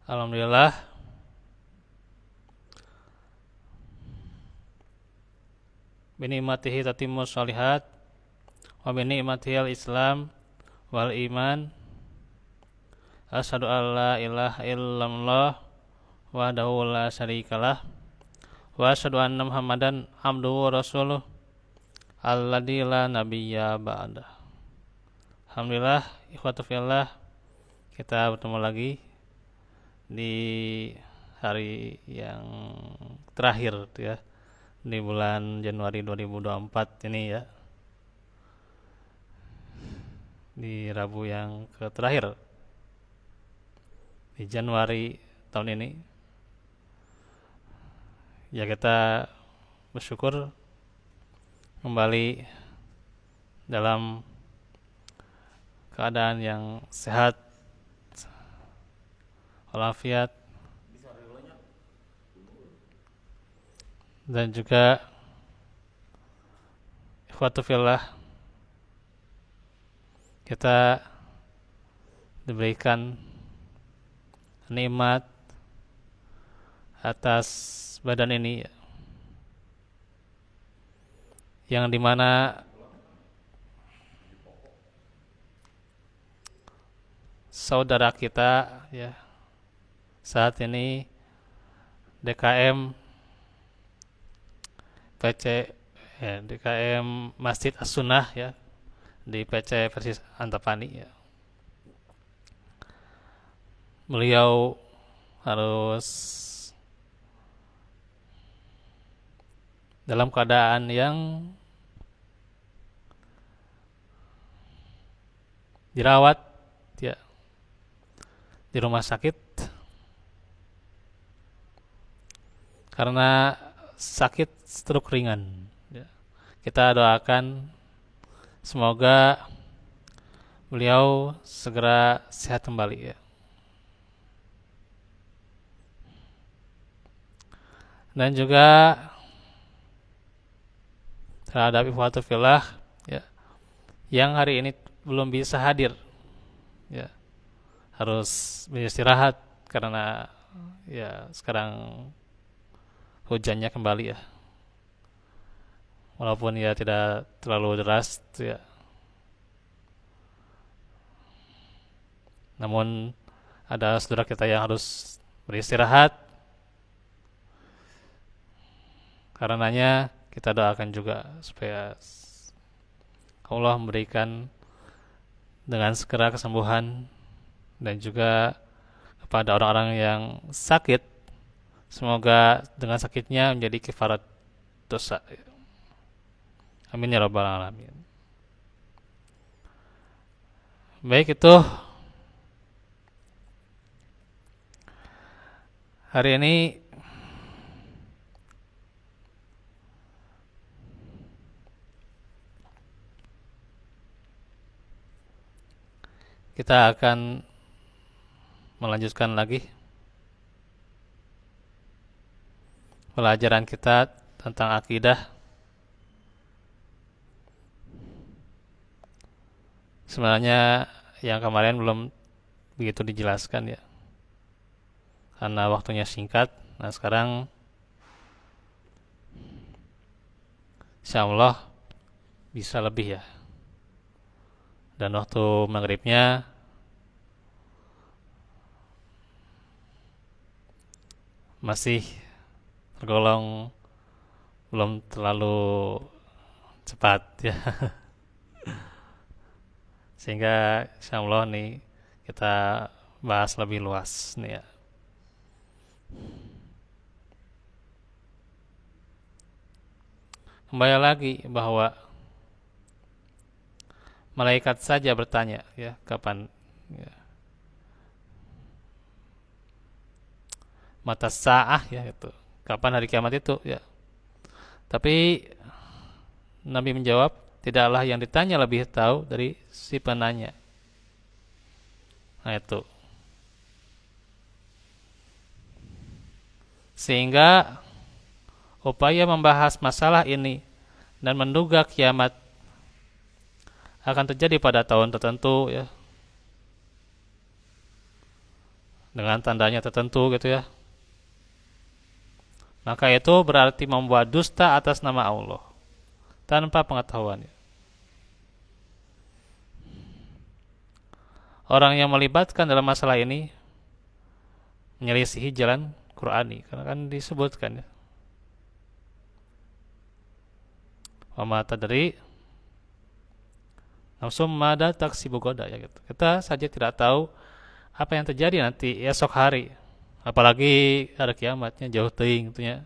Alhamdulillah, binikmatihi tatimmus sholihat wa binikmatihil Islam wal iman. Asyhadu an la ilaha illallah wahdahu la syarikalah wa asyhadu anna Muhammadan abduhu wa rasuluh alladzi la nabiyya ba'dah. Alhamdulillah, ikhwatu fillah, kita bertemu lagi di hari yang terakhir ya, di bulan Januari 2024 ini ya, di Rabu yang terakhir di Januari tahun ini. Ya, kita bersyukur kembali dalam keadaan yang sehat walafiat, dan juga ikhwatu fillah, kita diberikan nikmat atas badan ini yang dimana saudara kita ya saat ini DKM PC ya, DKM Masjid As-Sunnah ya, di PC Persis Antapani ya. Beliau harus dalam keadaan yang dirawat ya di rumah sakit karena sakit stroke ringan ya. Kita doakan semoga beliau segera sehat kembali ya. Dan juga terhadap ikhwatu fillah ya, yang hari ini belum bisa hadir ya, harus beristirahat karena ya sekarang hujannya kembali ya, walaupun ya tidak terlalu deras ya, namun ada saudara kita yang harus beristirahat. Karenanya kita doakan juga supaya Allah memberikan dengan segera kesembuhan, dan juga kepada orang-orang yang sakit, semoga dengan sakitnya menjadi kifarat dosa. Amin ya rabbal alamin. Baik, itu hari ini kita akan melanjutkan lagi pelajaran kita tentang akidah. Sebenarnya yang kemarin belum begitu dijelaskan ya, karena waktunya singkat. Nah, sekarang insyaallah bisa lebih ya, dan waktu maghribnya masih tergolong belum terlalu cepat ya. Sehingga insyaallah nih kita bahas lebih luas nih ya. Kembali lagi bahwa malaikat saja bertanya ya, kapan ya, mata sa'ah ya, itu kapan hari kiamat itu ya. Tapi Nabi menjawab, tidaklah yang ditanya lebih tahu dari si penanya. Nah, itu sehingga upaya membahas masalah ini dan menduga kiamat akan terjadi pada tahun tertentu ya, dengan tandanya tertentu gitu ya, maka itu berarti membuat dusta atas nama Allah tanpa pengetahuan. Orang yang melibatkan dalam masalah ini menyelisihi jalan Qur'ani, karena kan disebutkan ya, wa ma tadri nafsum mada taksibu goda ya gitu. Kita saja tidak tahu apa yang terjadi nanti esok hari. Apalagi ada kiamatnya jauh teuing gitu ya.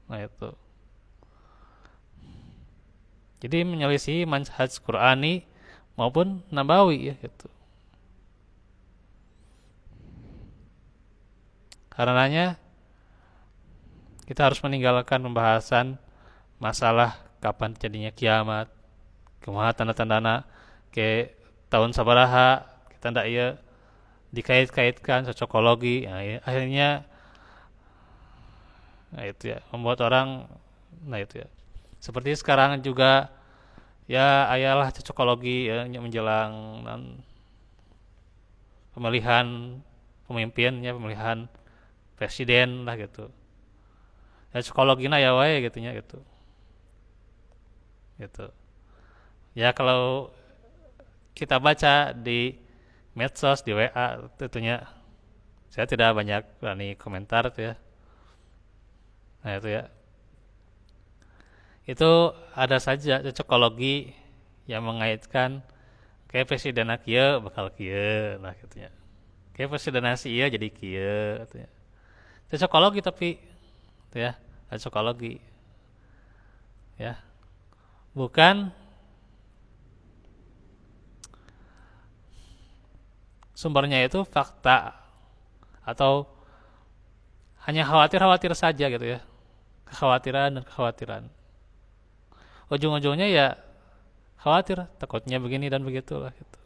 Nah itu. Jadi menyelisihi manhaj Qur'ani maupun Nabawi ya gitu. Karenanya kita harus meninggalkan pembahasan masalah kapan terjadinya kiamat, kumaha tanda-tandana ke tahun sabaraha, kita ndak ieu dikait-kaitkan cocokologi. Nah, ya, akhirnya nah itu ya membuat orang nah itu ya. Seperti sekarang juga ya ayalah cocokologi ya, menjelang pemilihan pemimpin ya, pemilihan presiden lah gitu. Ya psikologina ya wae gitunya gitu. Gitu. Ya kalau kita baca di medsos, di WA tentunya saya tidak banyak berani komentar tuh ya. Nah itu ya. Itu ada saja cocokologi yang mengaitkan kayak presiden kieu bakal kieu nah gitu ya. Kayak presiden ieu jadi kieu gitu ya. Cocokologi tapi gitu ya, cocokologi ya. Bukan sumbernya itu fakta atau hanya khawatir-khawatir saja gitu ya. Kekhawatiran dan kekhawatiran. Ujung-ujungnya ya khawatir, takutnya begini dan begitulah gitu.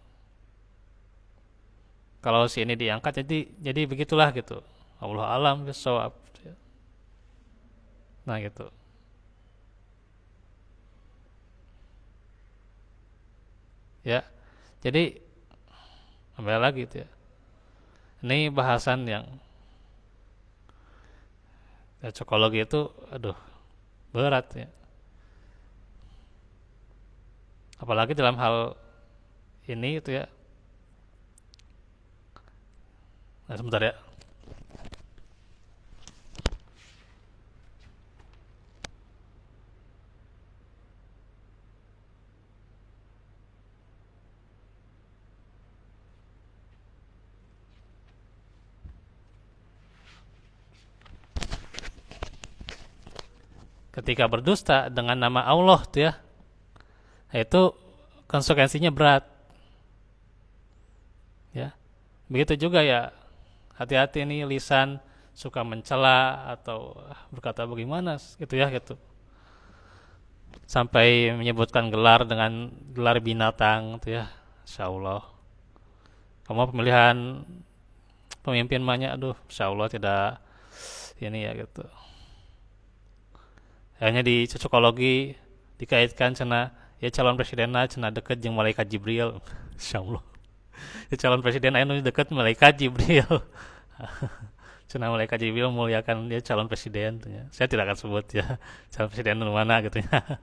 Kalau si ini diangkat jadi begitulah gitu. Allah alam bisawab. Nah gitu. Ya. Jadi kembali lagi gitu ya. Ini bahasan yang ya, cocokologi itu aduh berat ya. Apalagi dalam hal ini itu ya. Nah sebentar ya. Ketika berdusta dengan nama Allah tuh ya, itu konsekuensinya berat. Ya. Begitu juga ya, hati-hati nih lisan suka mencela atau berkata bagaimana gitu ya gitu. Sampai menyebutkan gelar dengan gelar binatang gitu ya. Insyaallah. Kamu pemilihan pemimpin banyak aduh insyaallah tidak ini ya gitu. Hanya di cocokologi dikaitkan cina ya calon presidenna cina deket jeung malaikat Jibril. Insyaallah. Ya calon presiden anu deket malaikat Jibril. Cina malaikat Jibril muliakan dia calon presiden. Saya tidak akan sebut ya calon presiden mana gitu ya.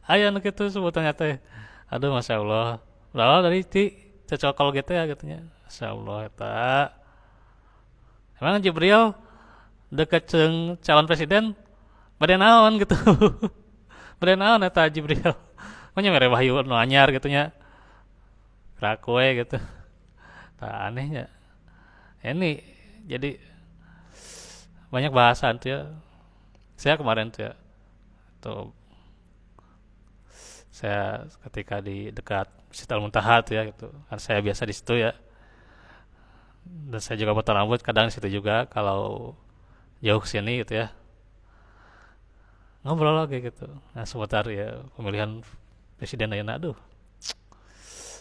Ayo anu kitu sebutannya teh. Aduh masya Allah. Lalu dari ti cocokologi teh ya gitunya. Masya Allah eta. Emang Jibril deket jeung calon presiden bade naon gitu. Bade naon eta Jibril. Nya mere wahyu nu anyar gitu nya. Rakue gitu. Tak anehnya. Ini jadi banyak bahasan tuh ya. Saya kemarin tuh ya. Tuh saya ketika di dekat Masjid Al-Muntaha tuh ya gitu. Kan saya biasa di situ ya. Dan saya juga potong rambut kadang di situ juga kalau jauh ke sini gitu ya. Ngobrol lagi gitu. Nah, seputar ya pemilihan presiden ayeuna aduh.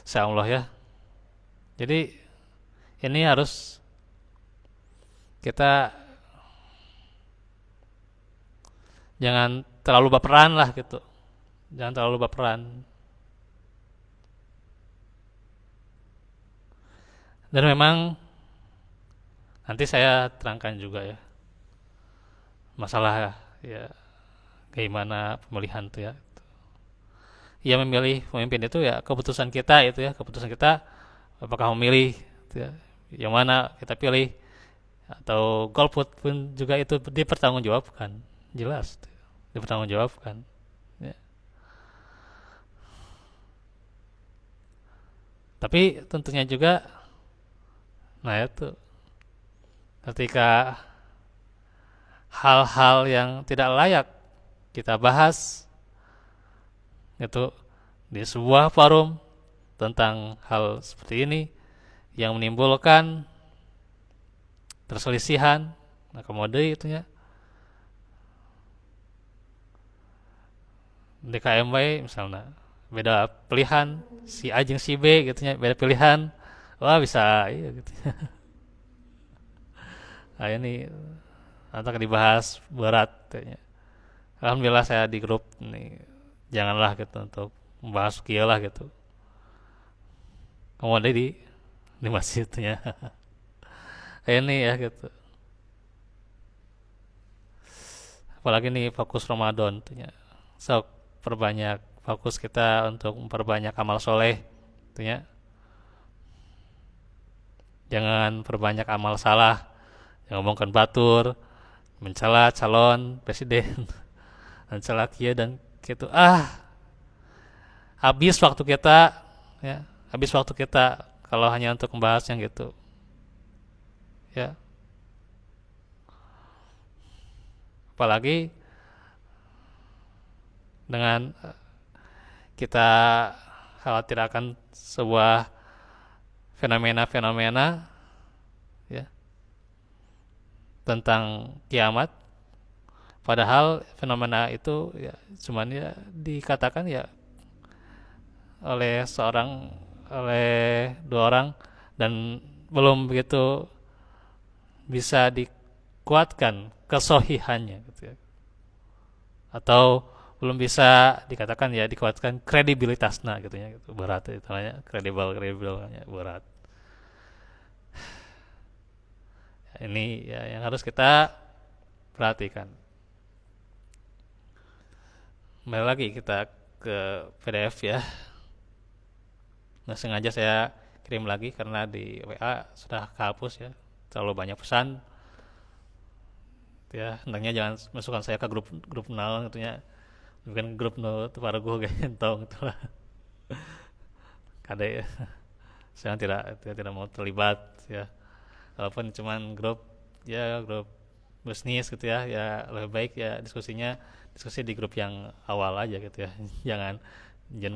Insyaallah ya. Jadi ini harus kita jangan terlalu baperan lah gitu. Jangan terlalu baperan. Dan memang Nanti saya terangkan juga ya masalah ya gimana pemilihan tuh ya. Ya memilih pemimpin itu ya keputusan kita itu ya, keputusan kita apakah memilih gitu ya, yang mana kita pilih atau golput pun juga itu dipertanggungjawabkan, jelas gitu, dipertanggungjawabkan ya. Tapi tentunya juga, nah itu ketika hal-hal yang tidak layak kita bahas itu di sebuah forum tentang hal seperti ini yang menimbulkan perselisihan, nah kemudian itunya DKMW misalnya beda pilihan si A jeung si B gitu ya, beda pilihan, wah bisa iya gitu. Nah ini nanti akan dibahas berat kayaknya. Alhamdulillah saya di grup nih, janganlah gitu untuk membahas kia lah gitu, kemudian di masjidnya. Ini ya gitu, apalagi nih fokus Ramadan tuhnya, sok perbanyak fokus kita untuk memperbanyak amal soleh tuhnya, jangan perbanyak amal salah, yang ngomongkan batur, mencela calon presiden, mencela kia dan gitu. Habis waktu kita ya, habis waktu kita kalau hanya untuk membahas yang gitu ya. Apalagi dengan kita khawatir akan sebuah fenomena-fenomena ya tentang kiamat, padahal fenomena itu ya cuman ya dikatakan ya oleh seorang, oleh dua orang, dan belum begitu bisa dikuatkan kesohihannya gitu ya. Atau belum bisa dikatakan ya dikuatkan kredibilitasnya gitu ya, gitu. Berat itu namanya, kredibilnya berat. Ini ya yang harus kita perhatikan. Kembali lagi kita ke PDF ya. Nah, sengaja saya kirim lagi karena di WA sudah kehapus ya, terlalu banyak pesan ya. Hendaknya jangan masukkan saya ke grup grup nol gitu ya, bukan grup nol itu para gue gentong gitu lah. Kade ya, saya tidak mau terlibat ya, walaupun cuman grup ya, grup bisnis gitu ya, ya lebih baik ya diskusi di grup yang awal aja gitu ya. Jangan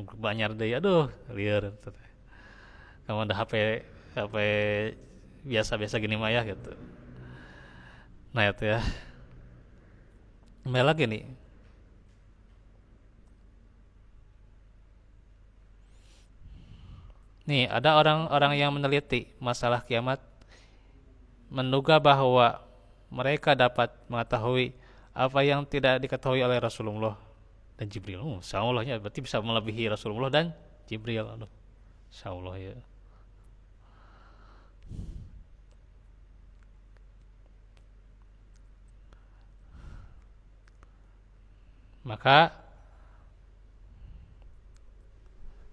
grup banyak deh, aduh liar gitu. Kamu ada HP biasa-biasa gini mah ya gitu. Nah itu ya, kembali lagi nih. Nih ada orang-orang yang meneliti masalah kiamat, menduga bahwa mereka dapat mengetahui apa yang tidak diketahui oleh Rasulullah dan Jibril. Insya Allahnya berarti bisa melebihi Rasulullah dan Jibril. Aduh, Insya Allah ya. Maka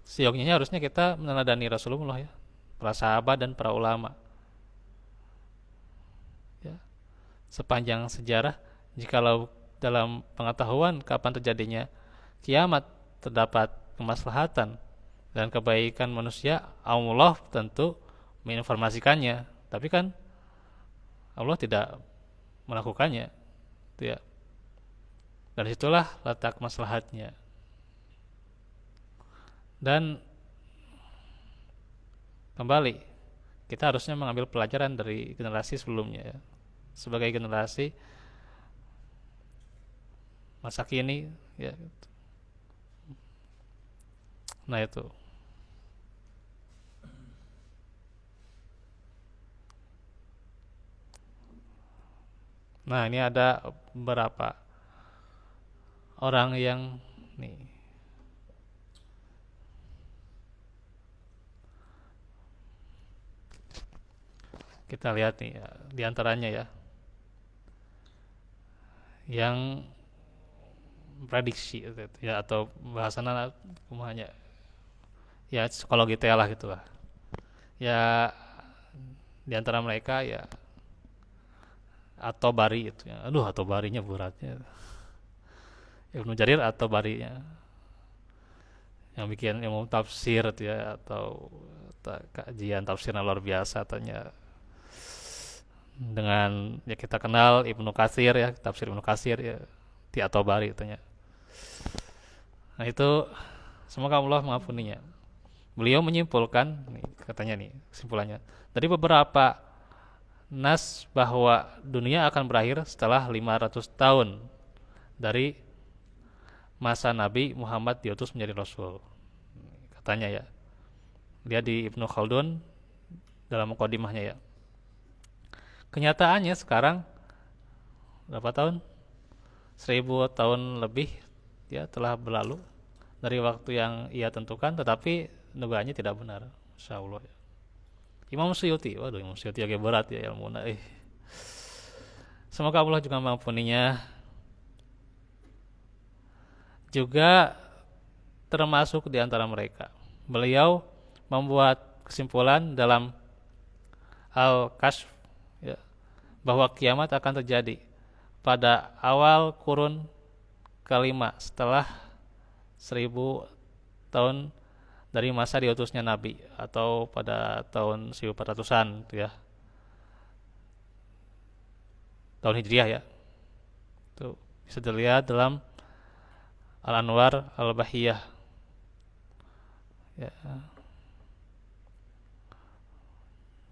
seyognya harusnya kita meneladani Rasulullah ya, para sahabat dan para ulama ya. Sepanjang sejarah, jikalau dalam pengetahuan kapan terjadinya kiamat terdapat kemaslahatan dan kebaikan manusia, Allah tentu menginformasikannya. Tapi kan Allah tidak melakukannya, itu ya. Dan situlah letak maslahatnya. Dan kembali, kita harusnya mengambil pelajaran dari generasi sebelumnya ya. Sebagai generasi masa kini ya. Nah itu. Nah ini ada beberapa orang yang nih Kita lihat nih ya, di antaranya ya, yang prediksi gitu, ya, atau bahasana kumanya ya psikologi teh lah gitulah. Ya di antara mereka ya atau Bari itu ya. Aduh, atau Barinya beratnya. Ibnu Jarir atau Barinya yang bikin ilmu tafsir itu ya, atau kajian tafsirnya luar biasa tanya, dengan ya kita kenal Ibnu Katsir ya, tafsir Ibnu Katsir ya, di atau Bari tanya. Nah itu semoga Allah mengampuninya. Beliau menyimpulkan nih, katanya nih kesimpulannya dari beberapa nas bahwa dunia akan berakhir setelah 500 tahun dari masa Nabi Muhammad diutus menjadi Rasul. Katanya ya. Lihat di Ibnu Khaldun dalam mukadimahnya ya. Kenyataannya sekarang berapa tahun? 1000 tahun lebih ya telah berlalu dari waktu yang ia tentukan, tetapi dugaannya tidak benar. Insya Allah ya. Imam Suyuti, waduh Imam Suyuti agak berat ya ilmu. Semoga Allah juga mengampuninya. Juga termasuk di antara mereka. Beliau membuat kesimpulan dalam Al-Kashf ya, bahwa kiamat akan terjadi pada awal kurun kelima setelah 1000 tahun dari masa diutusnya Nabi, atau pada tahun 1400-an ya, tahun Hijriah ya. Itu bisa dilihat dalam Al-Anwar Al-Bahiyah ya.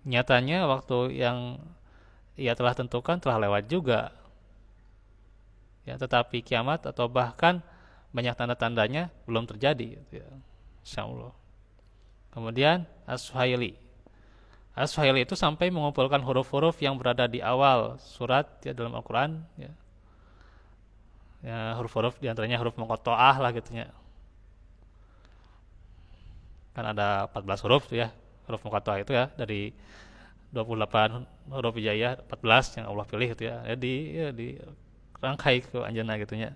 Nyatanya waktu yang ia telah tentukan telah lewat juga ya, tetapi kiamat atau bahkan banyak tanda-tandanya belum terjadi gitu ya. Insyaallah. Kemudian As-Suhaili itu sampai mengumpulkan huruf-huruf yang berada di awal surat ya dalam Al-Quran ya. Ya, huruf-huruf diantaranya huruf muqatta'ah lah gitu ya. Kan ada 14 huruf tuh ya, huruf muqatta'ah itu ya, dari 28 huruf hijaiyah 14 yang Allah pilih gitu ya. Di rangkai ke anjana gitu ya.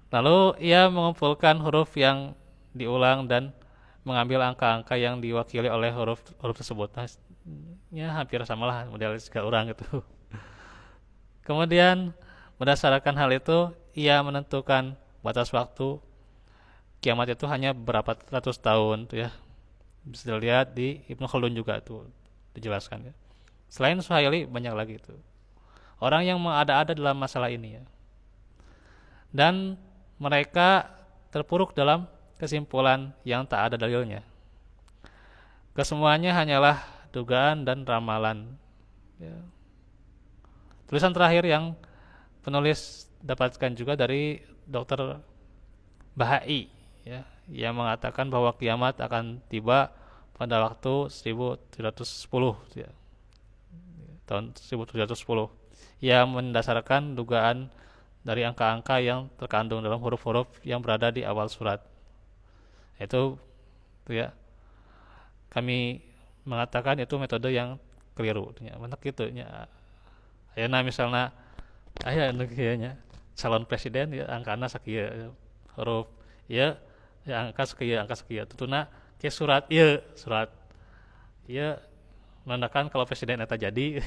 Lalu ia mengumpulkan huruf yang diulang dan mengambil angka-angka yang diwakili oleh huruf tersebut. Nah, ya hampir samalah model segala orang gitu. Kemudian berdasarkan hal itu ia menentukan batas waktu kiamat itu hanya berapa ratus tahun tuh ya. Bisa dilihat di Ibnu Khaldun juga tuh dijelaskan ya. Selain Suhaili banyak lagi itu orang yang mengada-ada dalam masalah ini ya. Dan mereka terpuruk dalam kesimpulan yang tak ada dalilnya. Kesemuanya hanyalah dugaan dan ramalan ya. Tulisan terakhir yang penulis dapatkan juga dari Dr. Bahai ya, yang mengatakan bahwa kiamat akan tiba pada waktu 1710 ya, tahun 1710. Ia mendasarkan dugaan dari angka-angka yang terkandung dalam huruf-huruf yang berada di awal surat. Itu ya, kami mengatakan itu metode yang keliru ya. Mana gitu ya. Ayeuna misalnya aya anu kieu nya calon presiden ya angkana sakieu huruf ya, ya angka sekieu tutuna ke surat ieu menandakan kalau presiden eta jadi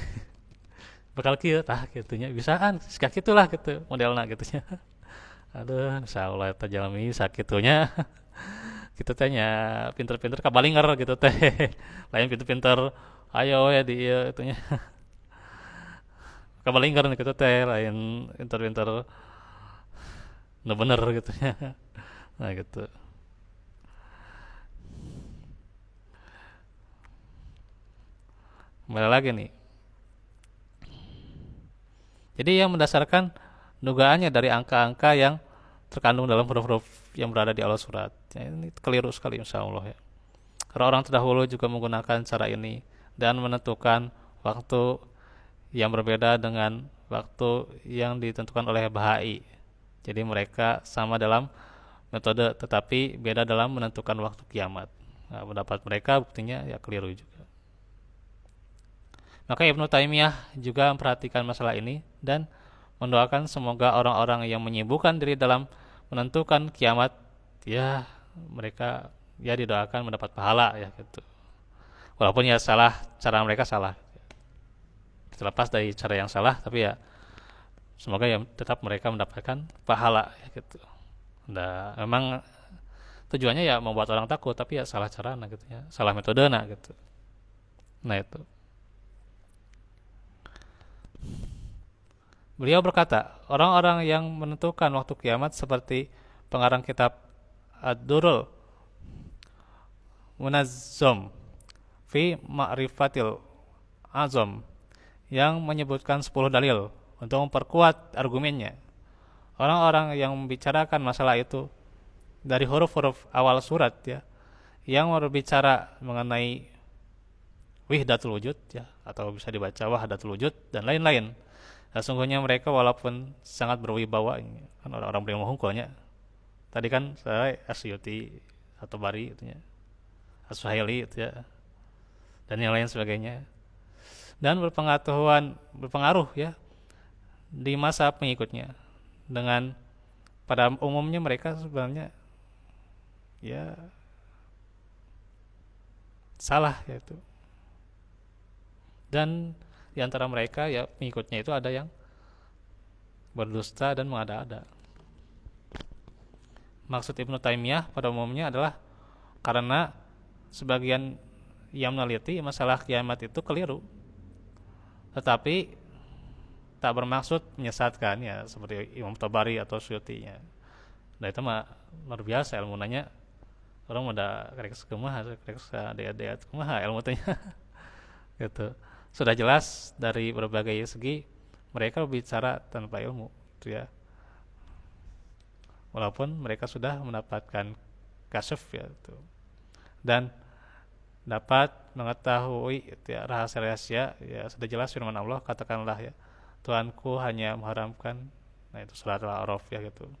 bakal kieu tah kitu nya, bisaan sia kitulah gitu modelna gitu nya. Aduh insyaallah eta jalmi sakitunya. Gitu teh nya pinter-pinter kabalinger gitu teh. Lain pinter-pinter ayo ya di ieu itu nya. Kabalinger gitu teh lain pinter-pinter nu bener gitu nya. Nah gitu. Kembali lagi nih. Jadi yang mendasarkan dugaannya dari angka-angka yang terkandung dalam huruf-huruf yang berada di awal surat. Ya, ini keliru sekali insya Allah ya. Karena orang terdahulu juga menggunakan cara ini dan menentukan waktu yang berbeda dengan waktu yang ditentukan oleh Bahai. Jadi mereka sama dalam metode tetapi beda dalam menentukan waktu kiamat. Nah, pendapat mereka buktinya ya keliru juga. Maka Ibnu Taimiyah juga memperhatikan masalah ini dan mendoakan semoga orang-orang yang menyibukkan diri dalam menentukan kiamat, ya mereka ya didoakan mendapat pahala ya gitu. Walaupun ya salah, cara mereka salah. Terlepas dari cara yang salah, tapi ya semoga ya tetap mereka mendapatkan pahala ya gitu. Nah, memang tujuannya ya membuat orang takut, tapi ya salah cara gitu ya, salah metode gitu. Nah itu. Beliau berkata, orang-orang yang menentukan waktu kiamat seperti pengarang kitab Ad-Durrul Munazzam fi Ma'rifatil Azam yang menyebutkan 10 dalil untuk memperkuat argumennya. Orang-orang yang membicarakan masalah itu dari huruf-huruf awal surat ya, yang berbicara mengenai wihdatul wujud ya, atau bisa dibaca wahdatul wujud dan lain-lain. Nah, sungguhnya mereka walaupun sangat berwibawa, kan orang-orang berilmu hukumnya. Tadi kan saya Asyuti atau Bari itu ya, As-Suhaili itu ya, dan yang lain sebagainya. Dan berpengaruh ya di masa pengikutnya. Dengan pada umumnya mereka sebenarnya ya salah yaitu. Dan di antara mereka ya pengikutnya itu ada yang berdusta dan mengada-ada. Maksud Ibnu Taimiyah pada umumnya adalah karena sebagian yang meneliti masalah kiamat itu keliru, tetapi tak bermaksud menyesatkan ya seperti Imam Tabari atau Suyuti ya. Nah itu mah luar biasa ilmu nanya, orang udah kerek kumaha kerek ada kumaha ilmu tanya gitu. Sudah jelas dari berbagai segi mereka berbicara tanpa ilmu gitu ya. Walaupun mereka sudah mendapatkan kasyaf ya itu. Dan dapat mengetahui ya, rahasia-rahasia ya sudah jelas firman Allah, katakanlah ya Tuhanku hanya mengharamkan, nah itu surat Al-A'raf ya gitu,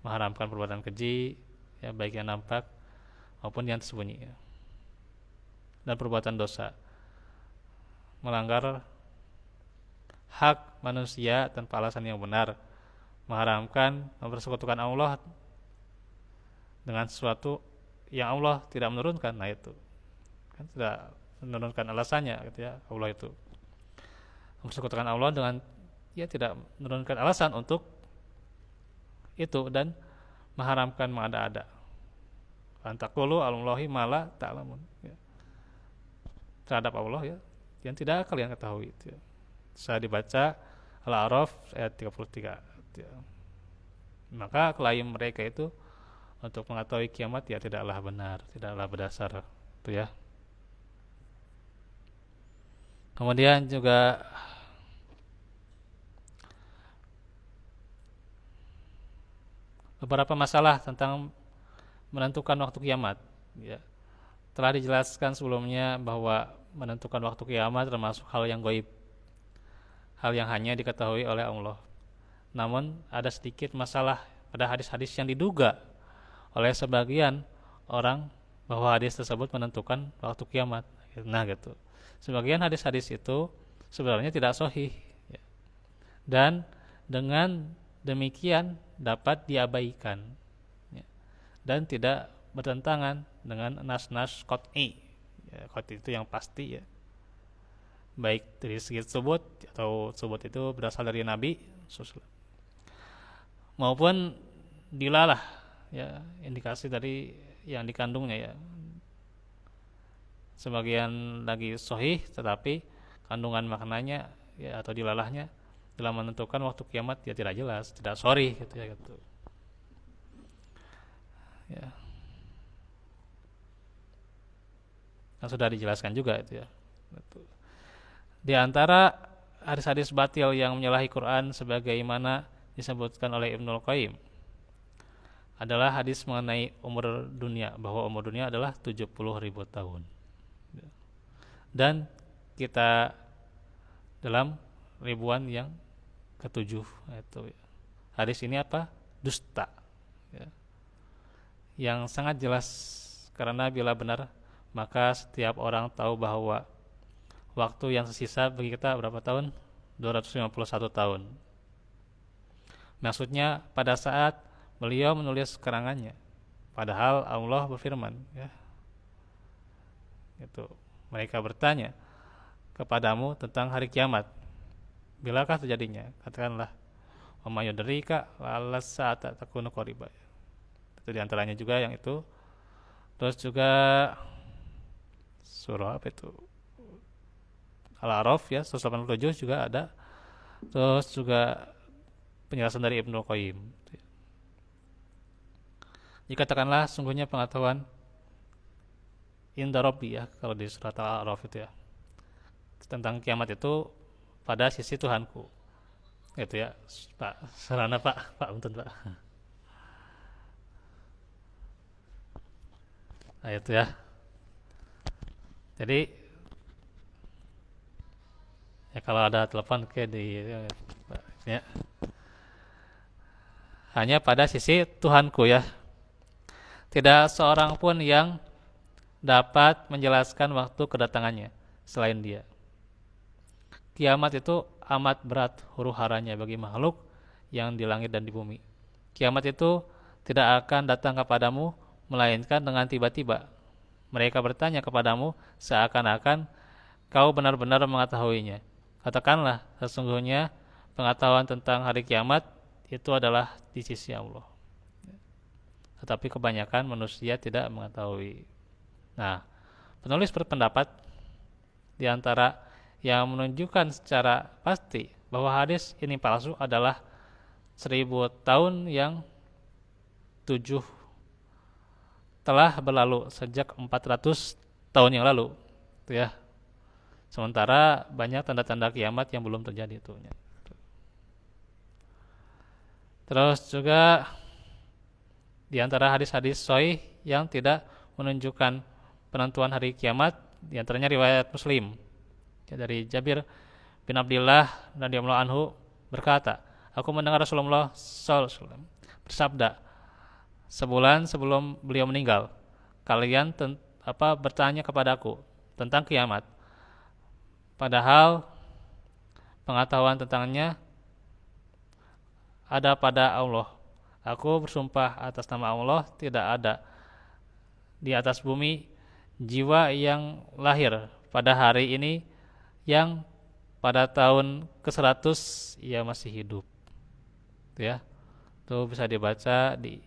mengharamkan perbuatan keji ya baik yang nampak maupun yang tersembunyi ya. Dan perbuatan dosa, melanggar hak manusia tanpa alasan yang benar, mengharamkan mempersekutukan Allah dengan sesuatu yang Allah tidak menurunkan. Nah itu kan tidak menurunkan alasannya gitu ya, Allah itu mempersekutukan Allah dengan ya tidak menurunkan alasan untuk itu, dan mengharamkan mengada-ada, antaqulu alallahi mala ta'lamun ya, terhadap Allah ya yang tidak kalian ketahui itu ya. Saya dibaca Al-A'raf ayat 33 ya. Maka klaim mereka itu untuk mengetahui kiamat ya tidaklah benar, tidaklah berdasar itu ya. Kemudian juga beberapa masalah tentang menentukan waktu kiamat ya. Telah dijelaskan sebelumnya bahwa menentukan waktu kiamat termasuk hal yang gaib, hal yang hanya diketahui oleh Allah. Namun ada sedikit masalah pada hadis-hadis yang diduga oleh sebagian orang bahwa hadis tersebut menentukan waktu kiamat. Nah gitu. Sebagian hadis-hadis itu sebenarnya tidak sahih ya. Dan dengan demikian dapat diabaikan ya. Dan tidak bertentangan dengan nas-nas qat'i ya, qat'i itu yang pasti ya, baik dari segi subut atau subut itu berasal dari Nabi maupun dilalah ya indikasi dari yang dikandungnya ya. Sebagian lagi sahih tetapi kandungan maknanya ya atau dilalahnya dalam menentukan waktu kiamat ya tidak jelas, tidak sorry gitu ya gitu. Ya. Yang sudah dijelaskan juga itu ya. Gitu. Di antara hadis-hadis batil yang menyalahi Quran sebagaimana disebutkan oleh Ibnul Qayyim adalah hadis mengenai umur dunia, bahwa umur dunia adalah 70.000 tahun. Dan kita dalam ribuan yang ketujuh itu ya. Hadis ini apa? Dusta ya. Yang sangat jelas karena bila benar maka setiap orang tahu bahwa waktu yang tersisa bagi kita berapa tahun? 251 tahun. Maksudnya pada saat beliau menulis keterangannya, padahal Allah berfirman, ya, itu mereka bertanya kepadamu tentang hari kiamat, bilakah terjadinya? Katakanlah, wa may yudrika la'alla sa'ata takunu qariba. Itu diantaranya juga yang itu. Terus juga surah apa itu? Al-A'raf ya, 187 juga ada. Terus juga penjelasan dari Ibnu Qayyim. Dikatakanlah sungguhnya pengetahuan inda Rabbi ya, kalau di surat Al-A'raf itu ya, tentang kiamat itu pada sisi Tuhanku. Itu ya, Pak. Sarana Pak, Punten Pak. Nah itu ya. Jadi ya kalau ada telepon kayak di ya, hanya pada sisi Tuhanku ya. Tidak seorang pun yang dapat menjelaskan waktu kedatangannya selain Dia. Kiamat itu amat berat huru-haranya bagi makhluk yang di langit dan di bumi. Kiamat itu tidak akan datang kepadamu melainkan dengan tiba-tiba. Mereka bertanya kepadamu seakan-akan kau benar-benar mengetahuinya. Katakanlah, sesungguhnya pengetahuan tentang hari kiamat itu adalah di sisi Allah. Tetapi kebanyakan manusia tidak mengetahui. Nah, penulis berpendapat di antara yang menunjukkan secara pasti bahwa hadis ini palsu adalah 1000 tahun yang 7 telah berlalu sejak 400 tahun yang lalu, itu ya. Sementara banyak tanda-tanda kiamat yang belum terjadi itu. Terus juga di antara hadis-hadis sahih yang tidak menunjukkan penentuan hari kiamat, di antaranya riwayat Muslim ya, dari Jabir bin Abdullah radhiyallahu anhu berkata, aku mendengar Rasulullah sallallahu alaihi wasallam bersabda, sebulan sebelum beliau meninggal, kalian bertanya kepadaku tentang kiamat, padahal pengetahuan tentangnya ada pada Allah. Aku bersumpah atas nama Allah, tidak ada di atas bumi jiwa yang lahir pada hari ini yang pada tahun ke-100 ia masih hidup. Itu ya. Itu bisa dibaca di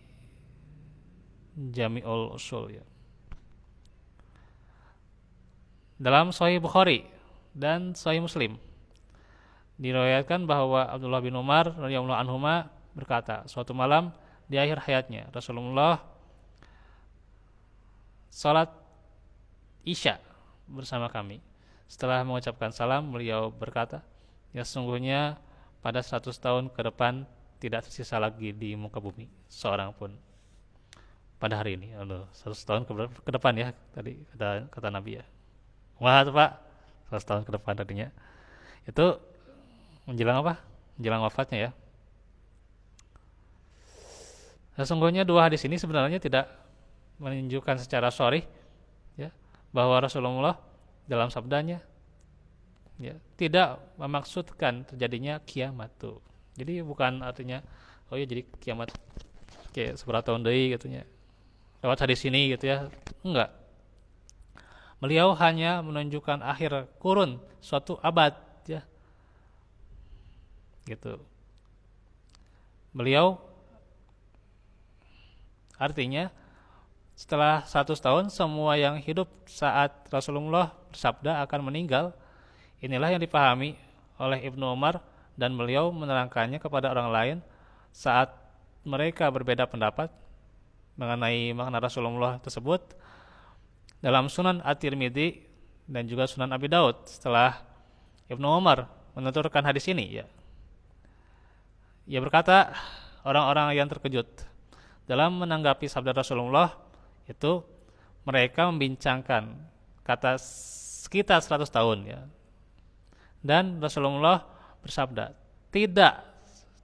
Jami'ul Usul ya. Dalam Sahih Bukhari dan Sahih Muslim diriwayatkan bahwa Abdullah bin Umar radhiyallahu anhuma berkata, suatu malam di akhir hayatnya Rasulullah salat Isya bersama kami. Setelah mengucapkan salam, beliau berkata, ya sesungguhnya pada 100 tahun ke depan tidak tersisa lagi di muka bumi seorang pun pada hari ini. 100 tahun ke depan ya, tadi kata Nabi ya. Wah itu Pak, 100 tahun ke depan tadinya. Itu menjelang apa? Menjelang wafatnya ya. Sesungguhnya dua hadis ini sebenarnya tidak menunjukkan secara sharih ya, bahwa Rasulullah dalam sabdanya ya, tidak memaksudkan terjadinya kiamat tuh. Jadi bukan artinya oh ya jadi kiamat kayak seberapa tahun deui katanya. Lewat hadis ini gitu ya. Enggak. Beliau hanya menunjukkan akhir kurun suatu abad ya. Gitu. Beliau artinya setelah 100 tahun semua yang hidup saat Rasulullah bersabda akan meninggal. Inilah yang dipahami oleh Ibnu Umar dan beliau menerangkannya kepada orang lain saat mereka berbeda pendapat mengenai makna Rasulullah tersebut dalam Sunan At-Tirmidzi dan juga Sunan Abi Daud. Setelah Ibnu Umar menuturkan hadis ini ya, ia berkata, orang-orang yang terkejut dalam menanggapi sabda Rasulullah itu mereka membincangkan kata sekitar 100 tahun ya. Dan Rasulullah bersabda, tidak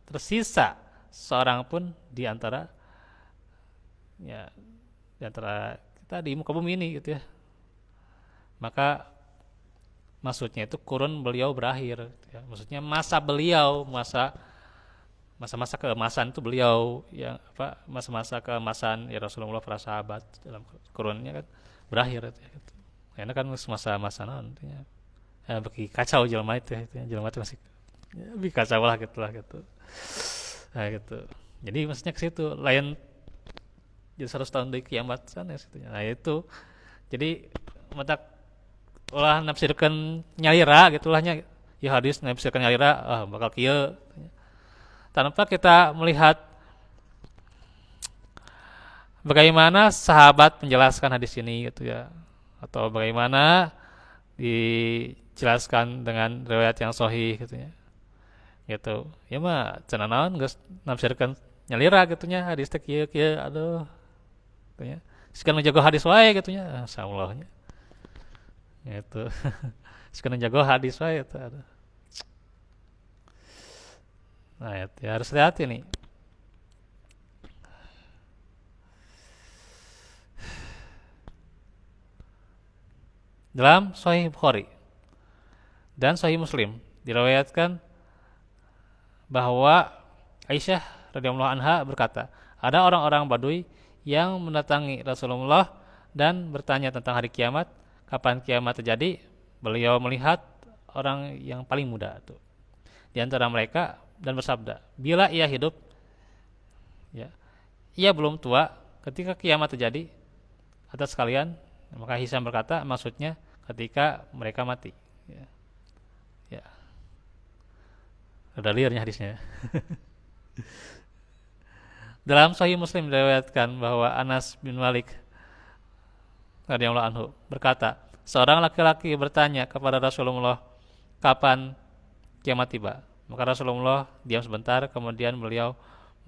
tersisa seorang pun di antara kita di muka bumi ini gitu ya. maka maksudnya itu kurun beliau berakhir, ya. Maksudnya masa beliau, masa-masa keemasan itu beliau yang apa, masa-masa keemasan ya Rasulullah para sahabat dalam kurunnya kan berakhir gitu. Karena kan masa-masa nantinya ya, bagi kacau jelema itu, ya, jelema itu masih ya, lebih kacau lah gitu. Nah gitu. Jadi maksudnya ke situ lain jadi 100 tahun dari kiamat sana situ. Nah itu jadi mata ulah nafsirkan nyalira gitulahnya ya hadis nafsirkan nyalira bakal kieu tanpa kita melihat bagaimana sahabat menjelaskan hadis ini gitu ya, atau bagaimana dijelaskan dengan riwayat yang sahih gitu ya. Gitu. Ya mah cenah naon geus nafsirkeun nyalira gitu nya hadis teh kieu kieu aduh gitu nya. Sikeun jago hadis wae gitu nya. Insyaallah nya. Gitu. Sikeun jago hadis wae eta aduh. Nah, ya harus hati-hati nih. Dalam Sahih Bukhari dan Sahih Muslim diriwayatkan bahwa Aisyah radhiyallahu anha berkata, ada orang-orang Badui yang mendatangi Rasulullah dan bertanya tentang hari kiamat, kapan kiamat terjadi. Beliau melihat orang yang paling muda itu di antara mereka dan bersabda, bila ia hidup, ya, ia belum tua ketika kiamat terjadi atas kalian. Maka Hisam berkata, maksudnya ketika mereka mati. Ya, ya. Ada liarnya hadisnya. Dalam Sahih Muslim diriwayatkan bahwa Anas bin Malik radhiyallahu anhu berkata, seorang laki-laki bertanya kepada Rasulullah, kapan kiamat tiba? Maka Rasulullah diam sebentar, kemudian beliau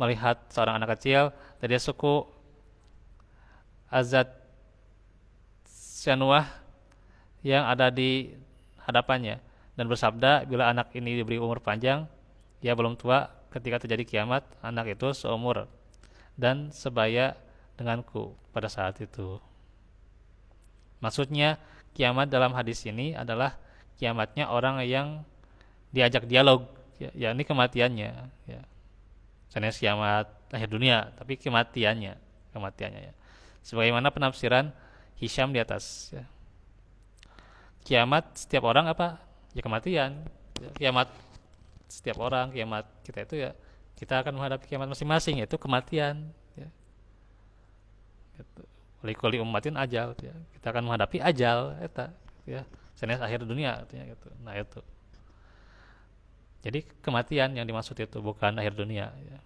melihat seorang anak kecil dari suku Azad Syanuah yang ada di hadapannya dan bersabda, bila anak ini diberi umur panjang, ia belum tua ketika terjadi kiamat, anak itu seumur dan sebaya denganku pada saat itu. Maksudnya kiamat dalam hadis ini adalah kiamatnya orang yang diajak dialog, ya ini kematiannya, ya. Sanes kiamat akhir dunia, tapi kematiannya ya. Sebagaimana penafsiran Hisham di atas, ya. Kiamat setiap orang apa? Ya kematian. Ya, kiamat setiap orang, kiamat kita itu ya kita akan menghadapi kiamat masing-masing, yaitu kematian, ya. Gitu. Likuli ummatin ajal, ya. Kita akan menghadapi ajal eta, ya. Sanes akhir dunia artinya gitu. Nah itu. Jadi kematian yang dimaksud itu bukan akhir dunia, ya.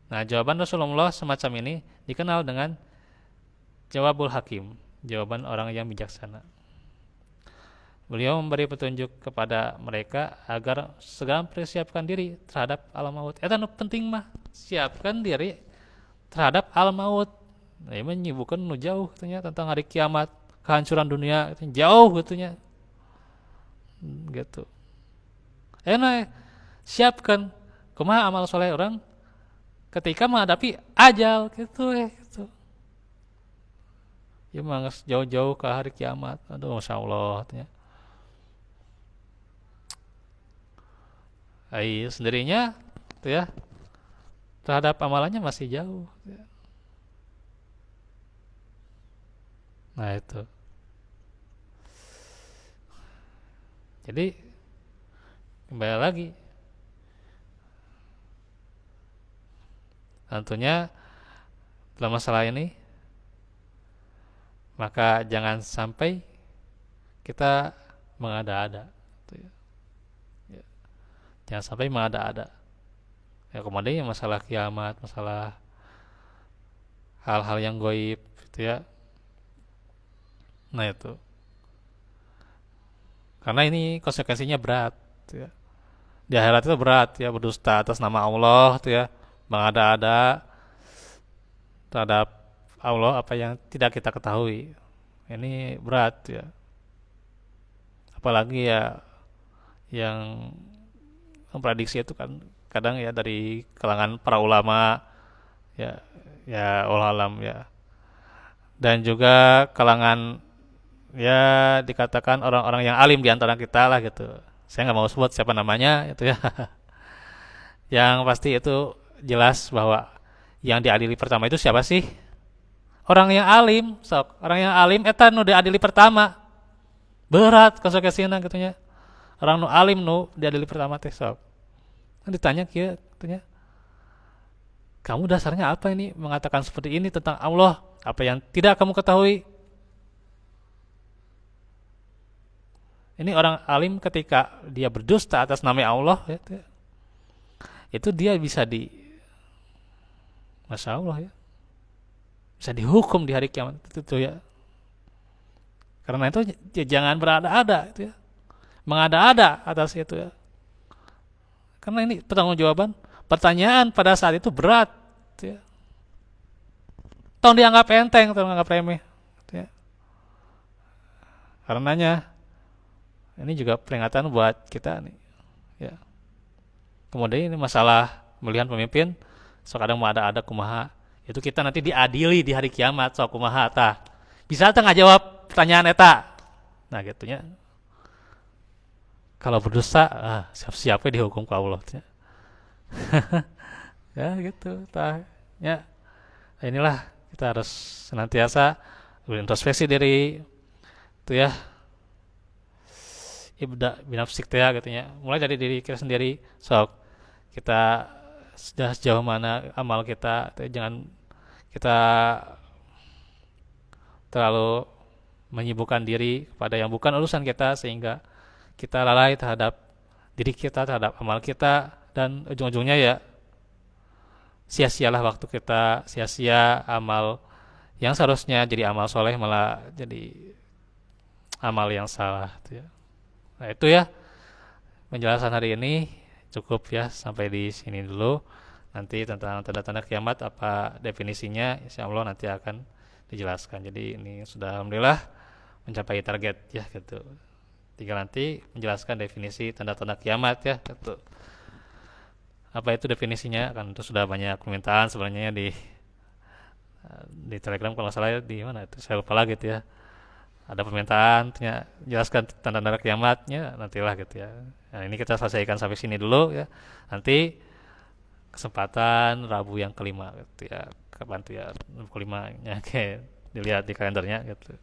Nah jawaban Rasulullah semacam ini dikenal dengan jawabul hakim, jawaban orang yang bijaksana. Beliau memberi petunjuk kepada mereka agar segera mempersiapkan diri terhadap alam maut. Eta nu penting mah, siapkan diri terhadap alam maut. Nah, ini menyibukkan nu jauh katanya tentang hari kiamat, kehancuran dunia, jauh katanya. Gitu. Enak, siapkan kumaha amal soleh orang ketika menghadapi ajal gitu gitu. Ya mah jauh-jauh ke hari kiamat. Aduh masyaallah katanya. Ai sendirinya tuh ya terhadap amalannya masih jauh, ya. Nah itu. Jadi kembali lagi, tentunya dalam masalah ini maka jangan sampai kita mengada-ada, gitu ya. Ya. Jangan sampai mengada-ada. Ya kemudian masalah kiamat, masalah hal-hal yang gaib, gitu ya. Nah itu. Karena ini konsekuensinya berat, gitu ya. Di akhirat itu berat ya, berdusta atas nama Allah, gitu ya, mengada-ada terhadap Allah apa yang tidak kita ketahui. Ini berat ya. Apalagi ya yang memprediksi itu kan kadang ya dari kalangan para ulama, ya Allah alam ya. Dan juga kalangan ya dikatakan orang-orang yang alim di antara kita lah gitu. Saya nggak mau sebut siapa namanya itu ya. Yang pasti itu jelas bahwa yang diadili pertama itu siapa sih? Orang yang alim, sok. Orang yang alim eta nu diadili pertama. Berat konsekuensina gitu nya. Orang nu alim nu diadili pertama teh sok. Kan ditanya kieu katanya, "Kamu dasarnya apa ini mengatakan seperti ini tentang Allah? Apa yang tidak kamu ketahui?" Ini orang alim ketika dia berdusta atas nama Allah itu dia bisa di Masya Allah ya, bisa dihukum di hari kiamat itu ya. Karena itu jangan berada-ada itu ya, mengada-ada atas itu ya. Karena ini pertanggungjawaban pertanyaan pada saat itu berat gitu ya. Tong dianggap enteng, tong dianggap remeh gitu ya. Karenanya ini juga peringatan buat kita nih ya. Kemudian ini masalah pemilihan pemimpin, so kadang mau ada kumaha. Itu kita nanti diadili di hari kiamat, so kumaha tah. Bisa teh ngajawab pertanyaan eta. Nah gitunya. Kalau berdosa, siap-siap dihukum ke Allah. Ya gitu, tah. Ya, inilah kita harus senantiasa berintrospeksi diri, itu ya, ibda binafsik teh gitu ya. Mulai dari diri kita sendiri, sok kita sudah sejauh mana amal kita, jangan kita terlalu menyibukkan diri pada yang bukan urusan kita sehingga kita lalai terhadap diri kita, terhadap amal kita, dan ujung-ujungnya ya sia-sialah waktu kita, sia-sia amal yang seharusnya jadi amal soleh malah jadi amal yang salah gitu ya. Nah itu ya penjelasan hari ini cukup ya, sampai di sini dulu. Nanti tentang tanda-tanda kiamat apa definisinya, insya Allah nanti akan dijelaskan. Jadi ini sudah alhamdulillah mencapai target ya gitu. Tinggal nanti menjelaskan definisi tanda-tanda kiamat ya gitu. Apa itu definisinya? Kan itu sudah banyak permintaan sebenarnya di Telegram kalau nggak salah ya, di mana itu saya lupa lagi gitu ya. Ada permintaan jelaskan tanda-tanda kiamatnya, nantilah gitu ya. Nah, ini kita selesaikan sampai sini dulu ya. Nanti kesempatan Rabu yang kelima gitu ya. Kapan tuh ya Rabu kelimanya kayak dilihat di kalendernya gitu.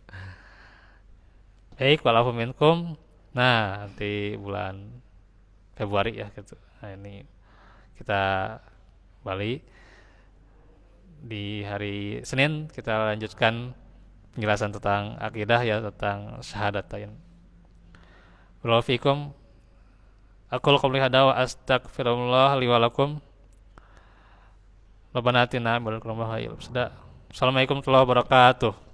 Baik, walaupun minkum. Nah, nanti bulan Februari ya gitu. Nah, ini kita balik di hari Senin kita lanjutkan penjelasan tentang akidah ya, tentang syahadatain. Barakallahu fikum. Aku qouli hada wa astaghfirullah li wa lakum. Rabbana atina min ladunka rahmatan. Assalamualaikum warahmatullahi wabarakatuh.